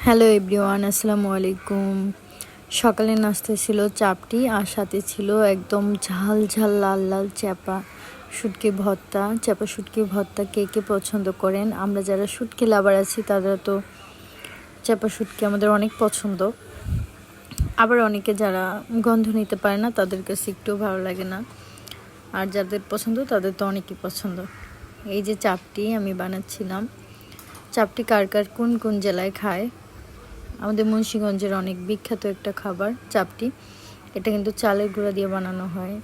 Hello everyone, আসসালামু আলাইকুম। সকালে নাস্তা ছিল চাপটি, আর সাথে ছিল একদম ঝাল ঝাল লাল লাল চাপা শুটকি ভর্তা। চাপা শুটকি ভর্তা কে কে পছন্দ করেন? আমরা যারা শুটকি লাভার আছি তারা তো চাপা শুটকি আমাদের অনেক পছন্দ। আবার অনেকে যারা গন্ধ নিতে পারে না তাদের কাছে একটু ভালো লাগে না, আর যাদের পছন্দ তাদের তো অনেকই পছন্দ। এই যে চাপটি আমি বানাচ্ছিলাম, চাপটি কার কার কোন কোন জেলায় খায়? আমাদের মুন্সিগঞ্জের অনেক বিখ্যাত একটা খাবার চাপটি। এটা কিন্তু চালের গুঁড়া দিয়ে বানানো হয়।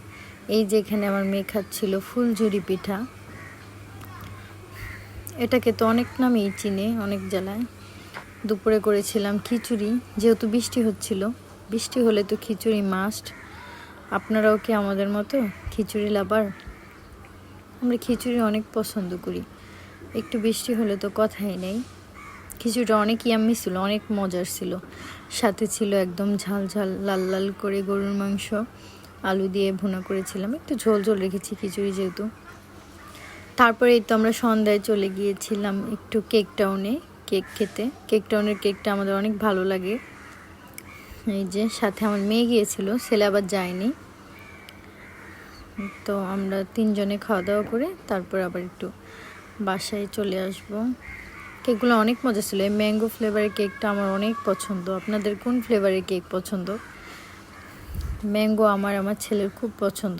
এই যে এখানে আমার মেয়ে খাচ্ছিল ফুলঝুরি পিঠা, এটাকে তো অনেক নামেই চিনে অনেক জেলায়। দুপুরে করেছিলাম খিচুড়ি, যেহেতু বৃষ্টি হচ্ছিল, বৃষ্টি হলে তো খিচুড়ি মাস্ট। আপনারাও কি আমাদের মতো খিচুড়ি লাভার? আমরা খিচুড়ি অনেক পছন্দ করি, একটু বৃষ্টি হলে তো কথাই নেই। খিচুড়িটা অনেক ইয়াম্মি ছিল, অনেক মজার ছিল। সাথে ছিল একদম ঝাল ঝাল লাল লাল করে গরুর মাংস, আলু দিয়ে ভুনা করেছিলাম, একটু ঝোল ঝোল রেখেছি খিচুড়ি যেহেতু। তারপরে এই তো আমরা সন্ধ্যায় চলে গিয়েছিলাম একটু কেক টাউনে কেক খেতে। কেক টাউনের কেকটা আমাদের অনেক ভালো লাগে। এই যে সাথে আমার মেয়ে গিয়েছিল, ছেলে আবার যায়নি। তো আমরা তিনজনে খাওয়া দাওয়া করে তারপর আবার একটু বাসায় চলে আসবো। কেকগুলো অনেক মজা ছিল। এই ম্যাঙ্গো ফ্লেভারের কেকটা আমার অনেক পছন্দ। আপনাদের কোন ফ্লেভারের কেক পছন্দ? ম্যাঙ্গো আমার ছেলের খুব পছন্দ।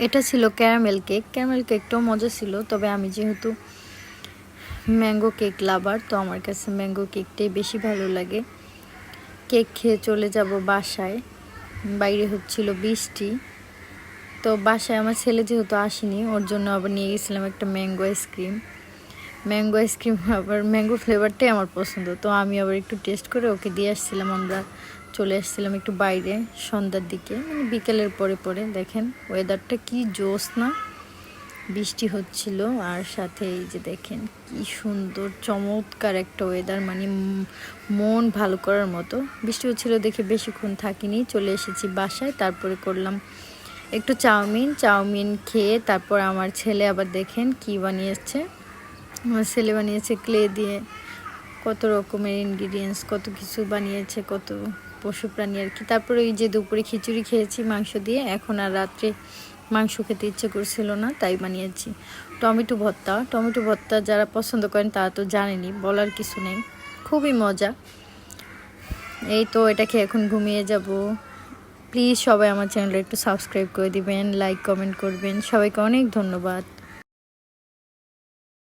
এটা ছিল ক্যারামেল কেক। ক্যারামেল কেকটাও মজা ছিল, তবে আমি যেহেতু ম্যাঙ্গো কেক লাভার, তো আমার কাছে ম্যাঙ্গো কেকটাই বেশি ভালো লাগে। কেক খেয়ে চলে যাব বাসায়। বাইরে হচ্ছিল বৃষ্টি, তো বাসায় আমার ছেলে যেহেতু আসেনি, ওর জন্য আবার নিয়ে গেছিলাম একটা ম্যাঙ্গো আইসক্রিম। ম্যাঙ্গো আইসক্রিম আবার ম্যাঙ্গো ফ্লেভারটাই আমার পছন্দ, তো আমি আবার একটু টেস্ট করে ওকে দিয়ে আসছিলাম। আমরা চলে আসছিলাম একটু বাইরে সন্ধ্যার দিকে, মানে বিকেলের পরে পরে। দেখেন ওয়েদারটা কি জোস না, বৃষ্টি হচ্ছিল আর সাথে এই যে দেখেন কি সুন্দর চমৎকার একটা ওয়েদার, মানে মন ভালো করার মতো। বৃষ্টি হচ্ছিল দেখে বেশিক্ষণ থাকিনি, চলে এসেছি বাসায়। তারপরে করলাম একটু চাউমিন খেয়ে তারপর আমার ছেলে আবার দেখেন কি বানিয়েছে। আমার ছেলে বানিয়েছে ক্লে দিয়ে কত রকমের ইনগ্রিডিয়েন্টস, কত কিছু বানিয়েছে, কত পশু প্রাণী আর কি। তারপরে ওই যে দুপুরে খিচুড়ি খেয়েছি মাংস দিয়ে, এখন আর রাত্রে মাংস খেতে ইচ্ছে করছিল না, তাই বানিয়েছি টমেটো ভর্তা। টমেটো ভর্তা যারা পছন্দ করেন তারা তো জানেনই, বলার কিছু নেই, খুবই মজা। এই তো এটা খেয়ে এখন ঘুমিয়ে যাব। প্লিজ সবাই আমার চ্যানেলটা একটু সাবস্ক্রাইব করে দিবেন, লাইক কমেন্ট করবেন। সবাইকে অনেক ধন্যবাদ।